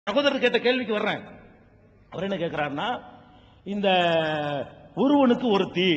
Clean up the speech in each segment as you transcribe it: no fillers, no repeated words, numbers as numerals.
சகோதரர் கேட்ட கேள்விக்கு வர்றேன். அவர் என்ன கேட்கிறாருன்னா, இந்த ஒருவனுக்கு ஒருத்தி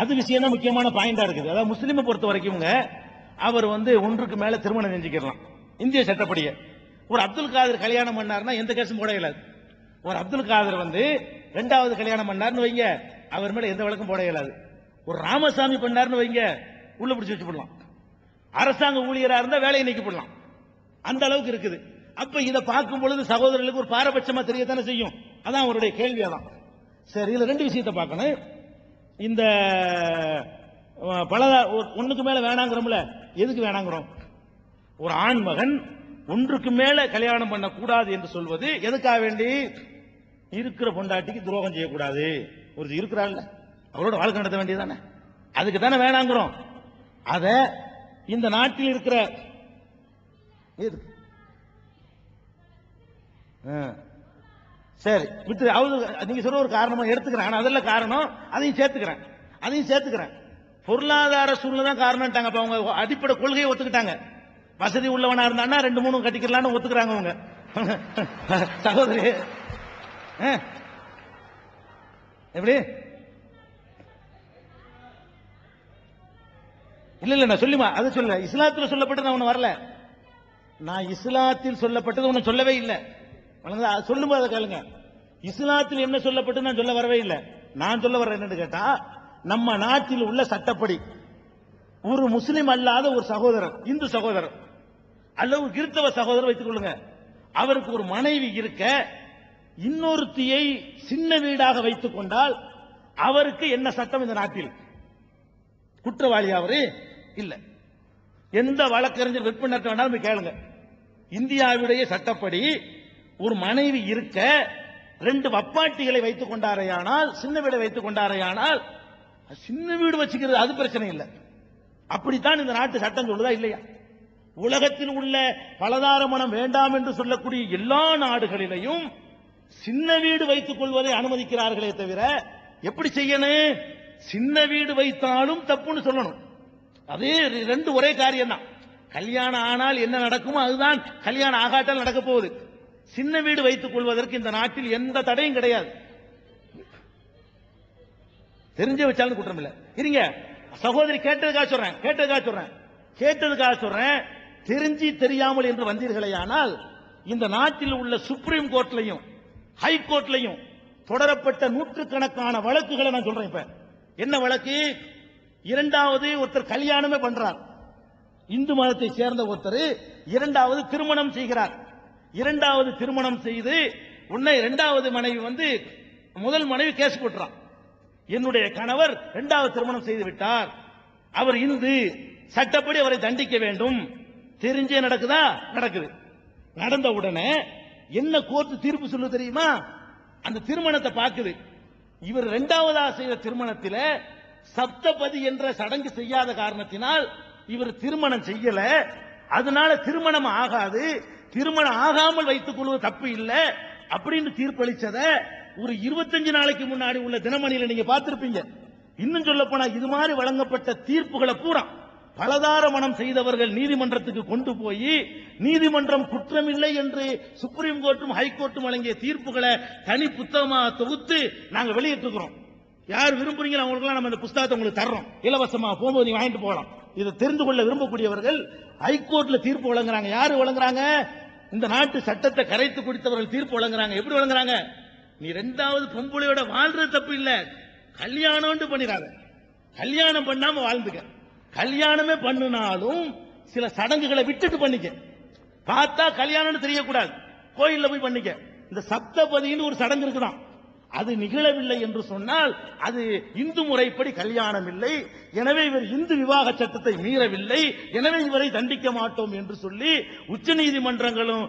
அது விஷயம் தான் முக்கியமான பாயிண்டா இருக்குது. அதாவது முஸ்லீமை பொறுத்த வரைக்கும் அவர் ஒன்றுக்கு மேல திருமணம் செஞ்சுக்கலாம் இந்திய சட்டப்படியே. ஒரு அப்துல் காதர் கல்யாணம் பண்ணாருன்னா எந்த கேஸும் போட இயலாது. ஒரு அப்துல் காதர் ரெண்டாவது கல்யாணம் பண்ணாருன்னு வைங்க, அவர் மேல எந்த வழக்கும் போட இயலாது. ஒரு ராமசாமி பண்ணாருன்னு வைங்க, உள்ள பிடிச்சு வச்சு போடலாம். அரசாங்க ஊழியரா இருந்தா வேலையை நீக்கி போடலாம். அந்த அளவுக்கு இருக்குது. அப்ப இதை பார்க்கும் பொழுது சகோதரர்களுக்கு ஒரு பாரபட்சமா தெரியத்தானே செய்யும். அதான் அவருடைய கேள்வி. அதான் சரி. இதுல ரெண்டு விஷயத்தை பார்க்கணும். இந்த ஒண்ணுக்கு மேல வேணாங்கிறோம்ல, எதுக்கு வேணாங்கிறோம்? ஒரு ஆண் மகன் ஒன்றுக்கு மேல கல்யாணம் பண்ண கூடாது என்று சொல்வது எதுக்காக வேண்டி? இருக்கிற பொண்டாட்டிக்கு துரோகம் செய்யக்கூடாது. ஒரு இருக்கிறாள், அவரோட வாழ்க்கை நடத்த வேண்டியதானே, அதுக்கு தானே வேணாங்கிறோம். அத இந்த நாட்டில் இருக்கிற சரி விட்டு நீங்க சொல்ற ஒரு காரணமா எடுத்துக்கிறேன். அதெல்லாம் காரணம், அதையும் சேர்த்துக்கிறேன். பொருளாதார சூழ்நிலை தான் காரணம்ட்டாங்க. அப்ப அவங்க அடிப்படை கொள்கையை ஒத்துக்கிட்டாங்க. வசதி உள்ளவனா இருந்தான்னா 2-3 கட்டிக்கலாம்னு ஒத்துக்கிறாங்க அவங்க. சகோதரி எப்படி? இல்ல நான் சொல்லுமா அது சொல்ல. இஸ்லாத்தில் சொல்லப்பட்டது நான் ஒண்ணு வரல. நான் இஸ்லாத்தில் சொல்லப்பட்டது ஒண்ணு சொல்லவே இல்லை. சொல்லும்போது அதை கேளுங்க. இஸ்லாத்தில் என்ன சொல்லப்பட்டு நான் சொல்ல வரவே இல்லை. நான் சொல்ல வர்றேன் என்னன்னு கேட்டா, நம்ம நாட்டில் உள்ள சட்டப்படி ஒரு முஸ்லிம் அல்லாத ஒரு சகோதரர், இந்து சகோதரர் அல்லது கிறிஸ்தவ சகோதரர் வைத்துக் கொள்ளுங்க, அவருக்கு ஒரு மனைவி இருக்க இன்னொருத்தியை சின்ன வீடாக வைத்துக் கொண்டால் அவருக்கு என்ன சட்டம் இந்த நாட்டில்? குற்றவாளி அவரு இல்ல. எந்த வழக்கறிஞர் விற்பனை வேண்டாலும் கேளுங்க. இந்தியாவுடைய சட்டப்படி ஒரு மனைவி இருக்க 2 வப்பாட்டிகளை வைத்துக் கொண்டாரையானால், சின்ன வீடை வைத்துக் கொண்டாரையானால், சின்ன வீடு வச்சுக்கிறது அது பிரச்சனை இல்லை. அப்படித்தான் இந்த நாட்டு சட்டம் சொல்லுதா இல்லையா? உலகத்தில் உள்ள பலதார மனம் வேண்டாம் என்று சொல்லக்கூடிய எல்லா நாடுகளிலையும் சின்ன வீடு வைத்துக் கொள்வதை அனுமதிக்கிறார்களே தவிர, எப்படி செய்யணும்? சின்ன வீடு வைத்தாலும் தப்புன்னு சொல்லணும். அதே 2 ஒரே காரியம் தான். கல்யாணம் ஆனால் என்ன நடக்குமோ அதுதான் கல்யாணம் ஆகாட்டால் நடக்க போகுது. சின்ன வீடு வைத்துக் கொள்வதற்கு இந்த நாட்டில் எந்த தடையும் கிடையாது. தெரிஞ்ச வச்சாலும் குற்றம் இல்லை. இருங்க, சகோதரி கேட்டதுக்காக சொல்றேன். தெரிஞ்சு தெரியாமல் என்று வந்தீர்களேயானால், இந்த நாட்டில் உள்ள சுப்ரீம் கோர்ட்லையும் ஹை கோர்ட்லையும் தொடரப்பட்ட நூற்றுக்கணக்கான வழக்குகளை நான் சொல்றேன். இப்ப என்ன வழக்கு? இரண்டாவது ஒருத்தர் கல்யாணமே பண்றார், இந்து மதத்தை சேர்ந்த ஒருத்தர் இரண்டாவது திருமணம் செய்கிறார். இரண்டாவது திருமணம் செய்து உன்னை இரண்டாவது மனைவி முதல் மனைவி கேஸ் போட்டுறான். என்னுடைய கணவர் இரண்டாவது திருமணம் செய்து விட்டார், அவர் இந்து, சட்டப்படி அவரை தண்டிக்க வேண்டும். தெரிஞ்சே நடக்குதா? நடக்குது. நடந்த உடனே என்ன கோர்ட் தீர்ப்பு சொல்ல தெரியுமா? அந்த திருமணத்தை பார்க்குது. இவர் இரண்டாவதா செய்த திருமணத்தில் சப்தபதி என்ற சடங்கு செய்யாத காரணத்தினால் இவர் திருமணம் செய்யல, அதனால திருமணம் ஆகாது, திருமணம் ஆகாமல் வைத்துக் கொள்வது தப்பு இல்லை அப்படின்னு தீர்ப்பளிச்சத ஒரு 25 நாளைக்கு முன்னாடி உள்ள தினமணியில நீங்க பார்த்திருப்பீங்க. இன்னும் சொல்ல போனா இது மாதிரி வழங்கப்பட்ட தீர்ப்புகளை பூரா பலதார மனம் செய்தவர்கள் நீதிமன்றத்துக்கு கொண்டு போய் நீதிமன்றம் குற்றமில்லை என்று சுப்ரீம் கோர்ட்டும் ஹைகோர்ட்டும் வழங்கிய தீர்ப்புகளை தனி புத்தகமாக தொகுத்து நாங்க வெளியிட்டிருக்கிறோம். யார் விரும்புறீங்களோ அவங்களுக்கெல்லாம் நம்ம இந்த புத்தகத்தை உங்களுக்கு தர்றோம், இலவசமா போகும்போது நீங்க வாங்கிட்டு போகலாம். இதை தெரிந்து கொள்ள விரும்பக்கூடியவர்கள் ஹைகோர்ட்ல தீர்ப்பு வழங்குறாங்க. யாரு வழங்குறாங்க? இந்த நாட்டு சட்டத்தை கரைத்து குடித்தவர்கள் தீர்ப்பு வழங்குறாங்க. எப்படி வழங்குறாங்க? நீ இரண்டாவது பொம்பளையோட வாழ்றது தப்பு இல்ல, கல்யாணம் பண்ணிடாத, கல்யாணம் பண்ணாம வாழ்ந்துக்க, கல்யாணமே பண்ணினாலும் சில சடங்குகளை விட்டுட்டு பண்ணிக்க, பார்த்தா கல்யாணம் தெரியக்கூடாது, கோயில்ல போய் பண்ணிக்க. இந்த சப்தபதின்னு ஒரு சடங்கு இருக்குதான், அது நிகழவில்லை என்று சொன்னால் அது இந்து முறைப்படி கல்யாணம் இல்லை, எனவே இவர் இந்து விவாக சட்டத்தை மீறவில்லை, எனவே இவரை தண்டிக்க மாட்டோம் என்று சொல்லி உச்ச நீதிமன்றங்களும்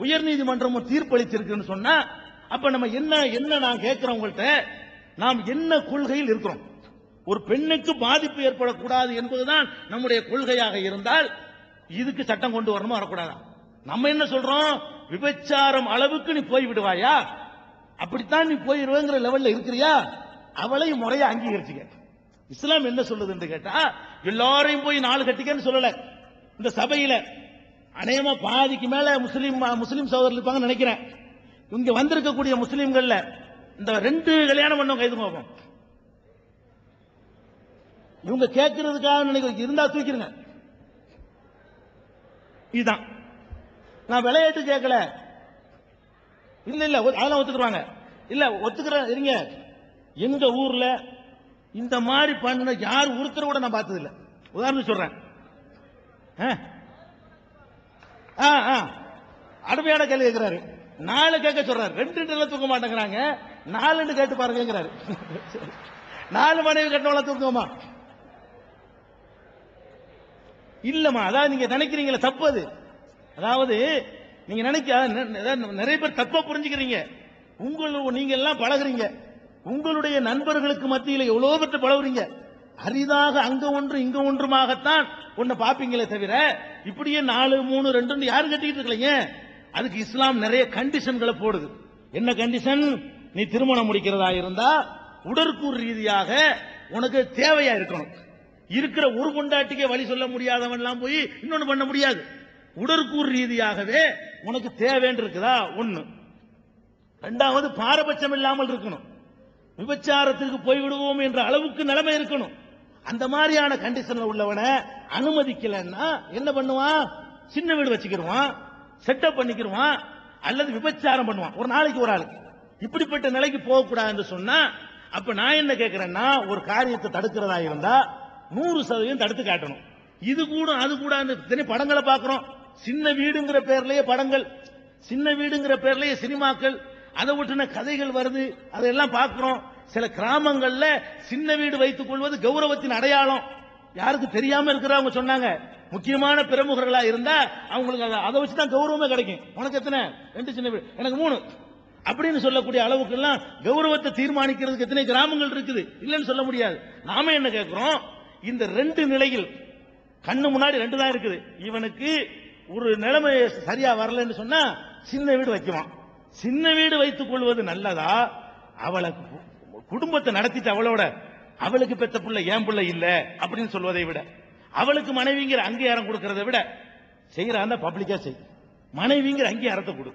உயர் நீதிமன்றமும் தீர்ப்பளித்திருக்குன்னு சொன்னா, அப்ப நம்ம என்ன நான் கேட்கிறோம் உங்கள்கிட்ட, நாம் என்ன கொள்கையில் இருக்கிறோம்? ஒரு பெண்ணுக்கு பாதிப்பு ஏற்படக்கூடாது என்பதுதான் நம்முடைய கொள்கையாக இருந்தால் இதுக்கு சட்டம் கொண்டு வரணுமா வரக்கூடாதா? நம்ம என்ன சொல்றோம்? விபச்சாரம் அளவுக்கு நீ போய் விடுவாயா, அப்படித்தான் நீ போயிருவேங்கிற லெவல்ல இருக்கிறியா, அவளை முறையா அங்கீகரிச்சுக்க. இஸ்லாம் என்ன சொல்லுது என்று கேட்டா, எல்லாரையும் போய் 4 கட்டிக்கன்னு சொல்லல. இந்த சபையில அநேகமா பாதிக்கு மேல முஸ்லீம் சகோதரர்கள் இருப்பாங்கன்னு நினைக்கிறேன். இங்க வந்திருக்கக்கூடிய முஸ்லீம்கள்ல இந்த 2 கல்யாணம் பண்ணவங்க கைது பார்ப்போம். இவங்க கேட்கறதுக்காக நினைக்க இருந்தா தூக்கிடுங்க. இதுதான் நான் விளையாட்டு கேட்கல. இல்ல இல்ல அதெல்லாம் ஒத்துக்குறாங்க. இல்ல ஒத்துக்கிற இருங்க. எங்க ஊர்ல இந்த மாதிரி பண்ண யார் ஒருத்தர் கூட நான் பார்த்தது இல்ல. உதாரணம் சொல்றேன். அருமையான கேள்வி கேட்கிறாரு. 4 கேட்க சொல்றாரு. 2 தூக்க மாட்டேங்கிறாங்க. 4 கேட்டு பாருங்கிறாரு. 4 மனைவி கட்டவங்கள தூக்குவோமா? இல்லமா. அதாவது நீங்க நினைக்கிறீங்களா தப்பு அது. அதாவது நீங்க நிறைய பேர் தப்பா புரிஞ்சுக்கிறீங்க. நீங்க எல்லாம் பழகுறீங்க. உங்களுடைய நண்பர்களுக்கு மத்தியில் எவ்வளவு பேர் பழகுறீங்க. அரிதாக அங்க ஒன்று இங்க ஒன்றுமாகத்தான் ஒன்ன பாப்பீங்களே தவிர இப்படியே 4, 3, 2 யாரும் கட்டிட்டு இருக்கீங்க. அதுக்கு இஸ்லாம் நிறைய கண்டிஷன்களை போடுது. என்ன கண்டிஷன்? நீ திருமணம் முடிக்கிறதா இருந்தா உடற்கூறு ரீதியாக உனக்கு தேவையா இருக்கணும். இருக்கிற ஒரு கொண்டாட்டிக்கே வழி சொல்ல முடியாதவன் எல்லாம் போய் இன்னொன்னு பண்ண முடியாது. உடற்கூறு ரீதியாகவே உனக்கு தேவைன்னு இருக்குதா ஒண்ணு. 2வது பாரபட்சம் இல்லாமல் இருக்கணும். விபச்சாரத்திற்கு போய்விடுவோம் என்ற அளவுக்கு நிலைமை இருக்கணும். அந்த மாதிரியான கண்டிஷன்ல உள்ளவனை அனுமதிக்கலன்னா என்ன பண்ணுவான்? சின்ன வீடு வச்சுக்கிடுவான், செட்டப் பண்ணிக்கிடுவான், அல்லது விபச்சாரம் பண்ணுவான் ஒரு நாளைக்கு ஒரு ஆளுக்கு. இப்படிப்பட்ட நிலைக்கு போகக்கூடாதுன்னு சொன்னா அப்ப நான் என்ன கேட்கிறேன்னா ஒரு காரியத்தை தடுக்கிறதா இருந்தா 100% தடுத்து காட்டணும். இது கூட அது கூட படங்களை பார்க்கிறோம். சின்ன வீடுங்கிற பேர்லயே படங்கள், சின்ன வீடுங்கிற பேர்லயே சினிமாக்கள், அதை ஒட்டின கதைகள் வருது. அதெல்லாம் பார்க்கிறோம். சில கிராமங்கள்ல சின்ன வீடு வைத்துக் கொள்வது கௌரவத்தின் அடையாளம். யாருக்கு தெரியாம இருக்கிறவங்க சொன்னாங்க. முக்கியமான பிரமுகர்களா இருந்தா அவங்களுக்கு அதை வச்சுதான் கௌரவமே கிடைக்கும். உனக்கு எத்தனை? 2 சின்ன வீடு, எனக்கு 3 அப்படின்னு சொல்லக்கூடிய அளவுக்கு எல்லாம் கௌரவத்தை தீர்மானிக்கிறதுக்கு எத்தனை கிராமங்கள் இருக்குது. இல்லைன்னு சொல்ல முடியாது. நாம என்ன கேட்கிறோம்? இந்த 2 நிலையில் கண்ணு முன்னாடி 2 தான் இருக்குது. இவனுக்கு ஒரு நிலைமை சரியா வரலன்னு சொன்னா சின்ன வீடு வைக்குவான். சின்ன வீடு வைத்துக் கொள்வது நல்லதா? அவளை குடும்பத்தை நடத்திட்டு அவளுக்கு பெத்த பிள்ளை ஏன் பிள்ளை இல்ல அப்படின்னு சொல்வதை விட, அவளுக்கு மனைவிங்கிற அங்கீகாரம் கொடுக்கறதை விட செய்யறாங்க பப்ளிக்கா செய். மனைவிங்கிற அங்கீகாரத்தை கொடு.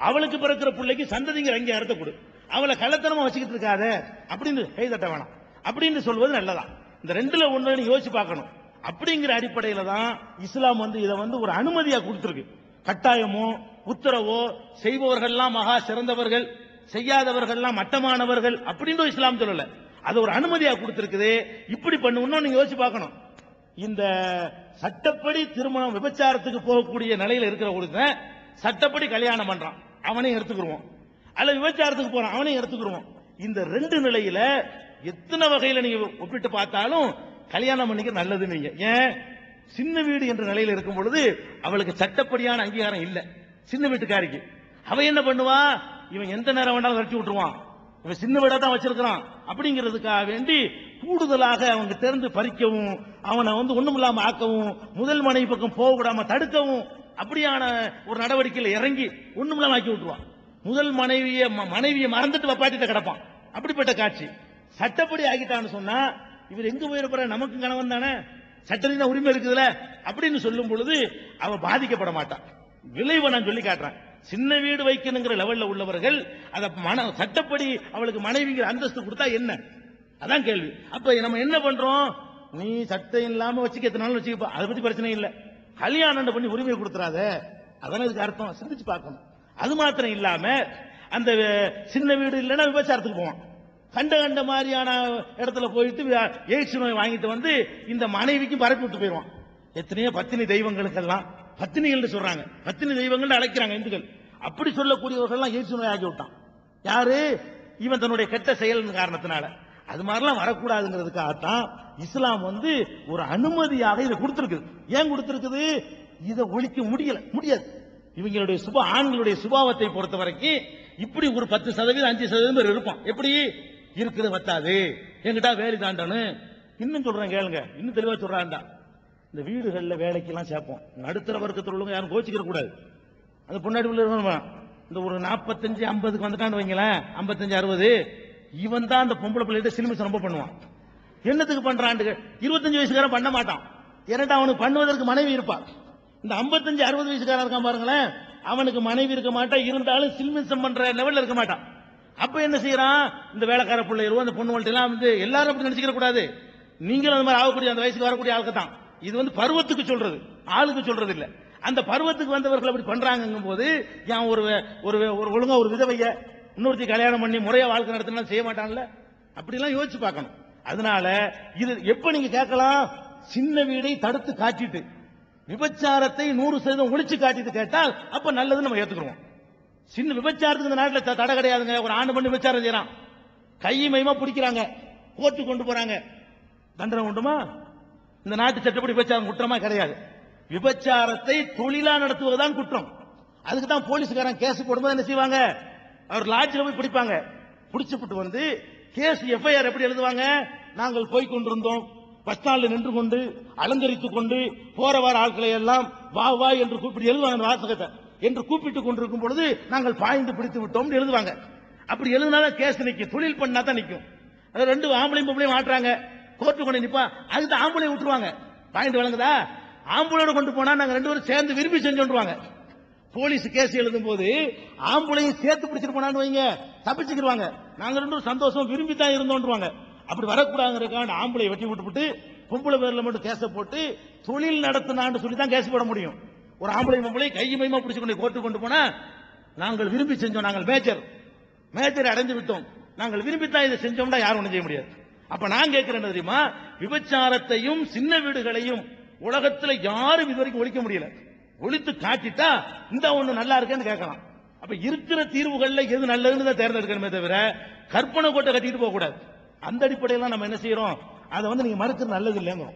அவளுக்கு பிறக்கிற பிள்ளைக்கு சந்ததிங்கிற அங்கீகாரத்தை கொடு. அவளை கள்ளத்தனமா வச்சுக்கிட்டு இருக்காத அப்படின்னு கை தட்ட வேணாம் அப்படின்னு சொல்வது நல்லதா? இந்த 2ல ஒண்ணு யோசிச்சு பார்க்கணும். அப்படிங்கிற அடிப்படையில தான் இஸ்லாம் இதை ஒரு அனுமதியா கொடுத்திருக்கு. கட்டாயமோ உத்தரவோ செய்பவர்கள்லாம் மகா சிறந்தவர்கள், செய்யாதவர்கள்லாம் மட்டமானவர்கள் அப்படின்னு இஸ்லாம் சொல்லல. அது ஒரு அனுமதியா கொடுத்திருக்குது. இப்படி பண்ணணும் நீங்க யோசிச்சு பார்க்கணும். இந்த சட்டப்படி திருமணம் விபச்சாரத்துக்கு போகக்கூடிய நிலையில இருக்கிற ஒருத்தன் சட்டப்படி கல்யாணம் பண்றான், அவனையும் எடுத்துக்கிடுவோம். அல்ல விபச்சாரத்துக்கு போறான், அவனையும் எடுத்துக்கிடுவோம். இந்த 2 நிலையில எத்தனை வகையில நீங்க ஒப்பிட்டு பார்த்தாலும் கல்யாணம் பண்ணிக்க நல்லது. நீங்க ஏன் சின்ன வீடு என்ற நிலையில இருக்கும் பொழுது அவளுக்கு சட்டப்படியான அங்கீகாரம் இல்ல. சின்ன வீட்டுக்காரிக்கு அவ என்ன பண்ணுவா? இவன் எந்த நேரம் வேணாலும் கழிச்சு விட்டுருவான், இவன் சின்ன வீடா தான் வச்சிருக்கிறான் அப்படிங்கிறதுக்காக வேண்டி கூடுதலாக அவங்க திறந்து பறிக்கவும், அவனை ஒண்ணுமில்லாம ஆக்கவும், முதல் மனைவி பக்கம் போக விடாம தடுக்கவும், அப்படியான ஒரு நடவடிக்கையில் இறங்கி ஒண்ணுமில்லாம ஆக்கி விட்டுருவான். முதல் மனைவியை மறந்துட்டு வப்பாட்டிட்ட கிடப்பான். அப்படிப்பட்ட காட்சி சட்டப்படி ஆகிட்டான்னு சொன்னா இவர் எங்க போயிருப்பாரு? நமக்கு கணவன் தானே, சட்டத்தின் உரிமை இருக்குதுல அப்படின்னு சொல்லும் பொழுது அவ பாதிக்கப்பட மாட்டான். விளைவை நான் சொல்லி காட்டுறேன். சின்ன வீடு வைக்கணுங்கிற லெவல்ல உள்ளவர்கள் அத சட்டப்படி அவளுக்கு மனைவிங்கிற அந்தஸ்து கொடுத்தா என்ன? அதான் கேள்வி. அப்ப நம்ம என்ன பண்றோம்? நீ சட்டம் இல்லாம வச்சுக்கனாலும் வச்சுக்கப்பா, அதை பத்தி பிரச்சனை இல்லை. கல்யாணம் பண்ணி உரிமை கொடுத்துறாத, அதான இதுக்கு அர்த்தம். சிந்திச்சு பார்க்கணும். அது மாத்திரம் இல்லாம அந்த சின்ன வீடு இல்லைன்னா விபச்சாரத்துக்கு போவான். கண்ட மாதிரியான இடத்துல போயிட்டு எய்ட்ஸ் நோய் வாங்கிட்டு இந்த மனைவிக்கும் பரப்பி விட்டு போயிடுவான். எத்தனையோ பத்தினி தெய்வங்களுக்கெல்லாம் பத்தினிகள் சொல்றாங்க, பத்தினி தெய்வங்கள் அழைக்கிறாங்க இந்துக்கள். அப்படி சொல்லக்கூடியவர்கள் எய்ட்ஸ் நோய் ஆகி விட்டான். யாரு? இவன் தன்னுடைய கெட்ட செயல் காரணத்தினால. அது மாதிரிலாம் வரக்கூடாதுங்கிறதுக்காகத்தான் இஸ்லாம் ஒரு அனுமதியாக இதை கொடுத்திருக்குது. ஏன் கொடுத்திருக்குது? இதை ஒழிக்க முடியாது. இவங்களுடைய ஆண்களுடைய சுபாவத்தை பொறுத்த வரைக்கும் இப்படி ஒரு 10%, 5% பேர் இருப்பான். எப்படி இருக்குது? வத்தாது, எங்கிட்ட வேலை தாண்டனு. இன்னும் சொல்றேன் கேளுங்க, இன்னும் தெளிவா சொல்றான்டா. இந்த வீடுகள்ல வேலைக்கெல்லாம் சேர்ப்போம். நடுத்தர வர்க்கத்தில் உள்ளவங்க யாரும் கோச்சிக்கிற கூடாது. அந்த பொன்னாடி உள்ள இந்த ஒரு 45, 50க்கு வந்துட்டான்னு வைங்களேன், 55, 60, இவன் தான் அந்த பொம்பளை பிள்ளைகிட்ட சிலுமிசம் ரொம்ப பண்ணுவான். என்னத்துக்கு பண்றான்? 25 வயசுக்காரன் பண்ண மாட்டான். ஏன்னா அவனுக்கு பண்ணுவதற்கு மனைவி இருப்பான். இந்த 55 60 வயசுக்காரன் இருக்கான் பாருங்களேன், அவனுக்கு மனைவி இருக்க மாட்டா, இருந்தாலும் சில்மிசம் பண்ற லெவல்ல இருக்க மாட்டான். அப்ப என்ன செய்யறான், இந்த வேலைக்கார பிள்ளைகளும் அந்த பொண்ணுகள்ட்ட எல்லாம் வந்து எல்லாரும் அப்படி நினைச்சுக்க கூடாது. நீங்களும் அந்த மாதிரி ஆகக்கூடிய அந்த வயசுக்கு வரக்கூடிய ஆளுக்கு தான் இது வந்து பருவத்துக்கு சொல்றது, ஆளுக்கு சொல்றது இல்ல. அந்த பருவத்துக்கு வந்தவர்கள் அப்படி பண்றாங்கும் போது ஏன் ஒரு ஒரு ஒரு ஒழுங்கா ஒரு விதவைய இன்னொருத்தி கல்யாணம் பண்ணி முறையா வாழ்க்கை நடத்தினா செய்ய மாட்டான்ல? அப்படிலாம் யோசிச்சு பார்க்கணும். அதனால இது எப்ப நீங்க கேட்கலாம், சின்ன வீடை தடுத்து காட்டிட்டு விபச்சாரத்தை 100% ஒழிச்சு காட்டிட்டு கேட்டால் அப்ப நல்லது நம்ம ஏத்துக்கிறோம். சின்ன விபச்சாரத்துக்கு இந்த நாட்டில் தடை கிடையாதுங்க. ஒரு ஆண்டு பண்ணி விபச்சாரம் செய்யறான், கை மையமா பிடிக்கிறாங்க, கோர்ட்டு கொண்டு போறாங்க, தண்டனை உண்டுமா? இந்த நாட்டு சட்டப்படி விபச்சாரம் குற்றமா கிடையாது. விபச்சாரத்தை தொழிலா நடத்துவதுதான் குற்றம். அதுக்கு தான் போலீஸ்காரன் கேஸ் போடும்போது என்ன செய்வாங்க, அவர் லாட்ஜில் போய் பிடிப்பாங்க, பிடிச்சுட்டு வந்து கேஸ் எஃப்ஐஆர் எப்படி எழுதுவாங்க, நாங்கள் போய் கொண்டிருந்தோம், பஸ் ஸ்டாண்டில் நின்று கொண்டு அலங்கரித்துக் கொண்டு போற வார ஆட்களை எல்லாம் வா வா என்று கூப்பிட்டு எழுதுவாங்க. அந்த வாசகத்தை என்று கூப்பிட்டுக் கொண்டிருக்கும் பொழுது நாங்கள் பாய்ந்து பிடித்து விட்டோம் எழுதுவாங்க. அப்படி எழுதினாலும் கேஸ் நிற்கும், தொழில் பண்ணா தான் நிற்கும். ரெண்டு ஆம்பளையும் பொம்பளையும் மாட்டுறாங்க, கோர்ட்டு கொண்டு நிப்பா, அதுக்கு ஆம்பளை விட்டுருவாங்க. பாயிண்ட் வழங்குதா? ஆம்பளையோட கொண்டு போனா நாங்க ரெண்டு பேரும் சேர்ந்து விரும்பி செஞ்சோன்றுவாங்க. போலீஸ் கேஸ் எழுதும் போது ஆம்பளையும் சேர்த்து பிடிச்சிட்டு போனான்னு வைங்க, தப்பிச்சுக்கிடுவாங்க. நாங்க ரெண்டு பேரும் சந்தோஷம் விரும்பி தான் இருந்தோன்றுவாங்க. அப்படி வரக்கூடாதுங்கிறதுக்காக ஆம்பளை வெட்டி விட்டுவிட்டு பொம்பளை பேர்ல மட்டும் கேஸ போட்டு தொழில் நடத்தினான்னு சொல்லி தான் கேஸ் போட முடியும். ஒரு ஆம்பளை பொம்பளை கை மையமா பிடிச்சு கொண்டு கோர்ட்டு கொண்டு போனா நாங்கள் விரும்பி செஞ்சோம், நாங்கள் மேஜர் அடைந்து விட்டோம், நாங்கள் விரும்பித்தான் இதை செஞ்சோம்னா யாரும் ஒன்றும் செய்ய முடியாது. அப்ப நான் கேட்கிறேன் தெரியுமா, விபச்சாரத்தையும் சின்ன வீடுகளையும் உலகத்துல யாரும் இதுவரைக்கும் ஒழிக்க முடியல. ஒழித்து காட்டிட்டா இந்த ஒண்ணு நல்லா இருக்கேன்னு கேட்கலாம். அப்ப இருக்கிற தீர்வுகள்ல எது நல்லதுன்னு தான் தேர்ந்தெடுக்கணுமே தவிர கற்பனை கோட்டை கட்டிட்டு போக கூடாது. அந்த அடிப்படையில் நம்ம என்ன செய்யறோம், அதை வந்து நீங்க மறுக்கிறது நல்லது இல்லைங்க.